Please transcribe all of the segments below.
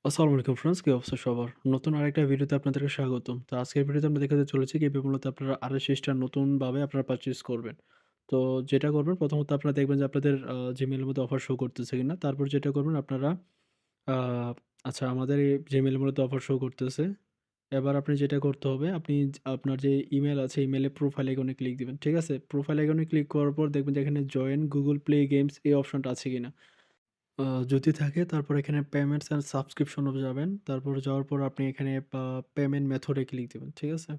আসসালামু আলাইকুম ফ্রেন্ডস, কি অবস্থা সবার? নতুন আরেকটা ভিডিওতে আপনাদেরকে স্বাগতম। তো আজকের ভিডিওতে আমরা দেখাতে চলেছি কিভাবে মূলত আপনারা RSS টা নতুনভাবে আপনারা পারচেজ করবেন। তো যেটা করবেন প্রথমত আপনারা দেখবেন যে আপনাদের Gmail এর মধ্যে অফার শো করতেছে কিনা। তারপর যেটা করবেন আপনারা আ আচ্ছা আমাদের এই Gmail এর মধ্যে অফার শো করতেছে। এবার আপনি যেটা করতে হবে আপনি আপনার যে ইমেইল আছে ইমেইলে প্রোফাইল আইকনে ক্লিক দিবেন। ঠিক আছে? প্রোফাইল আইকনে ক্লিক করার পর দেখবেন যে এখানে জয়েন Google Play Games এই অপশনটা আছে কিনা। আ যদি থাকে তারপর এখানে পেমেন্টস অ্যান্ড সাবস্ক্রিপশন এ যাবেন। তারপর যাওয়ার পর আপনি এখানে পেমেন্ট মেথড এ ক্লিক দিবেন। ঠিক আছে?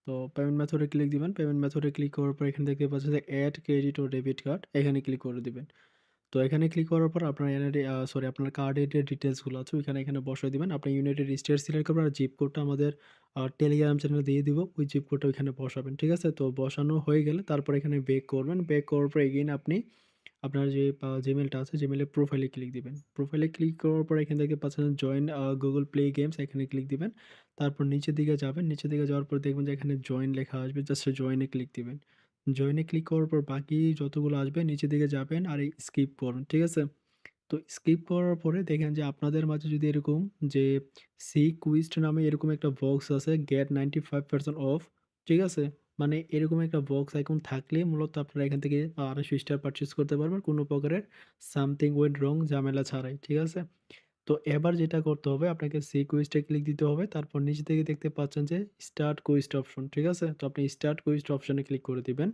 তো পেমেন্ট মেথড এ ক্লিক দিবেন। পেমেন্ট মেথড এ ক্লিক করার পর এখানে দেখতে পাচ্ছেন যে এড ক্রেডিট ও ডেবিট কার্ড এখানে ক্লিক করে দিবেন। তো এখানে ক্লিক করার পর আপনার এনআইডি সরি আপনার কার্ডের যে ডিটেইলস গুলো আছে এখানে বসায় দিবেন। আপনি ইউনাইটেড স্টেটস সিলেক্ট করবেন আর জিপ কোডটা আমাদের টেলিগ্রাম চ্যানেলে দিয়ে দিব। ওই জিপ কোডটা ওইখানে বসাবেন। ঠিক আছে? তো বসানো হয়ে গেলে তারপর এখানে বেক করবেন। বেক করার পর এগেইন আপনি আপনার যে Gmail-টা আছে Gmail-এর প্রোফাইলে ক্লিক দিবেন। প্রোফাইলে ক্লিক করার পর এখান থেকে পাচ্ছেন জয়েন Google Play Games এখানে ক্লিক দিবেন। তারপর নিচের দিকে যাবেন। নিচের দিকে যাওয়ার পর দেখবেন যে এখানে জয়েন লেখা আসবে। জাস্ট জয়েন-এ ক্লিক দিবেন। জয়েন-এ ক্লিক করার পর বাকি যতগুলো আসবে নিচের দিকে যাবেন আর এই স্কিপ করবেন। ঠিক আছে? তো স্কিপ করার পরে দেখেন যে আপনাদের মাঝে যদি এরকম যে সি কুইজড নামে এরকম একটা বক্স আছে গেট 95% অফ, ঠিক আছে? মানে এরকম একটা বক্স আইকন থাকলে মূলত আপনারা এখান থেকে ২৮০ স্টার পারচেজ করতে পারবেন কোনো প্রকারের সামথিং ওয়েন্ট রং ঝামেলা ছাড়াই। ঠিক আছে? তো এবার যেটা করতে হবে আপনাকে সি কুইজটা ক্লিক দিতে হবে। তারপর নিচে থেকে দেখতে পাচ্ছেন যে স্টার্ট কুইজ অপশন। ঠিক আছে? তো আপনি স্টার্ট কুইজ অপশনে ক্লিক করে দিবেন।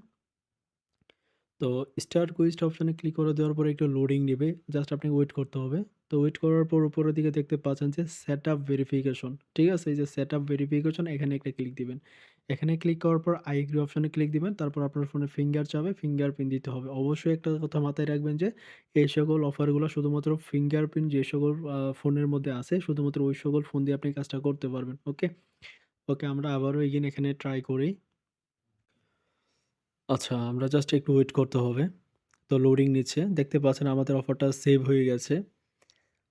তো স্টার্ট কুইজটা অপশনে ক্লিক করে দেওয়ার পরে একটু লোডিং নিবে। জাস্ট আপনাকে ওয়েট করতে হবে। তো ওয়েট করার পর উপরের দিকে দেখতে পাচ্ছেন যে সেটআপ ভেরিফিকেশন। ঠিক আছে? এই যে সেটআপ ভেরিফিকেশন এখানে একটা ক্লিক দিবেন। এখানে ক্লিক করার পর আই এগ্রি অপশনে ক্লিক দিবেন। তারপর আপনার ফোনে ফিঙ্গার চাবে, ফিঙ্গারপ্রিন্ট দিতে হবে। অবশ্যই একটা কথা মাথায় রাখবেন যে এই সকল অফারগুলো শুধুমাত্র ফিঙ্গারপ্রিন্ট যে সকল ফোনের মধ্যে আছে শুধুমাত্র ওই সকল ফোন দিয়ে আপনি কাজটা করতে পারবেন। ওকে? ওকে আমরা আবারও এগেইন এখানে ট্রাই করি। আচ্ছা আমরা জাস্ট একটু ওয়েট করতে হবে। তো লোডিং নিচ্ছে। দেখতে পাচ্ছেন আমাদের অফারটা সেভ হয়ে গেছে।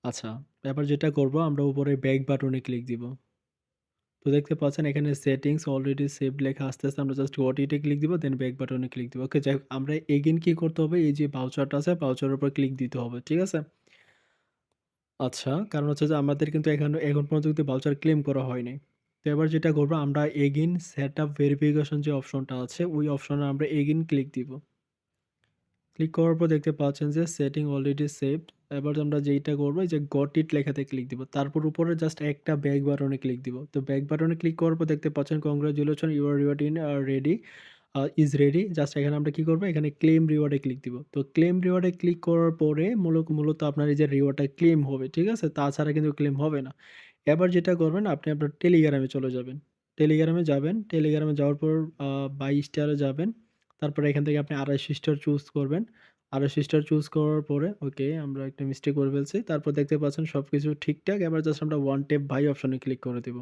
আচ্ছা, এবার যেটা করব আমরা উপরে ব্যাক বাটনে ক্লিক দিব। তো দেখতে পাচ্ছেন এখানে সেটিংস অলরেডি সেভড লেখা আসতেছে। আমরা just got it A click দিব দেন ব্যাক বাটনে ক্লিক দিব। ওকে যাই হোক আমরা এগেইন কি করতে হবে এই যে ভাউচারটা আছে ভাউচারের উপর ক্লিক দিতে হবে। ঠিক আছে? আচ্ছা, কারণ হচ্ছে যে আমাদের কিন্তু এখন পর্যন্ত কিন্তু ভাউচার ক্লেম করা হয়নি। তো এবার যেটা করব আমরা এগেইন সেটআপ ভেরিফিকেশন যে অপশনটা আছে ওই অপশনে আমরা এগেইন ক্লিক দিব। ক্লিক করার পর দেখতে পাচ্ছেন যে সেটিং অলরেডি সেভড। এবার আমরা যেইটা করবো এই যে গট ইট লেখাতে ক্লিক দিব। তারপর উপরে জাস্ট একটা ব্যাক বাটনে ক্লিক দিব। তো ব্যাক বাটনে ক্লিক করার পর দেখতে পাচ্ছেন congratulation your reward ready is ready. Just এখানে আমরা কি করব এখানে ক্লেম রিওয়ার্ড এ ক্লিক দিব। তো ক্লেম রিওয়ার্ড এ ক্লিক করার পরে মূলত আপনার এই যে রিওয়ার্ডটা ক্লেম হবে। ঠিক আছে? তাছাড়া কিন্তু ক্লেম হবে না। এবার যেটা করবেন আপনি আপনার টেলিগ্রামে চলে যাবেন। টেলিগ্রামে যাবেন। টেলিগ্রামে যাওয়ার পর বাই স্টারে যাবেন। তারপরে এখান থেকে আপনি ২৮০ স্টার চুজ করবেন। ২৮০ স্টার চুজ করার পরে ওকে আমরা একটা মিস্টেক করে ফেলছি। তারপর দেখতে পাচ্ছেন সবকিছু ঠিকঠাক। এবার জাস্ট আমরা ওয়ান ট্যাপ বাই অপশনে ক্লিক করে দিব।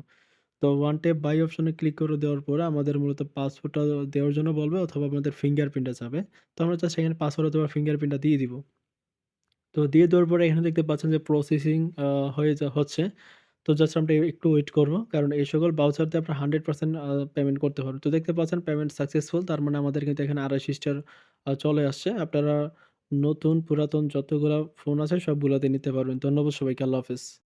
তো ওয়ান ট্যাপ বাই অপশনে ক্লিক করে দেওয়ার পরে আমাদের মূলত পাসওয়ার্ডটা দেওয়ার জন্য বলবে অথবা আমাদের ফিঙ্গারপ্রিন্টটা চাবে। তো আমরা জাস্ট এখানে পাসওয়ার্ড অথবা ফিঙ্গারপ্রিন্টটা দিয়ে দিব। তো দিয়ে দেওয়ার পরে এখানে দেখতে পাচ্ছেন যে প্রসেসিং হচ্ছে। তো জাস্ট আমরা একটু ওয়েট করব। কারণ এই সকল ভাউচার দিয়ে আপনার 100% পেমেন্ট করতে পারবেন। তো দেখতে পাচ্ছেন পেমেন্ট সাকসেসফুল। তার মানে আমাদের কিন্তু এখানে ২৮০ স্টার চলে আসছে। আপনারা নতুন পুরাতন যতগুলা ফোন আছে সবগুলাতে নিতে পারবেন। ধন্যবাদ সবাইকে। আল্লাহ হাফেজ।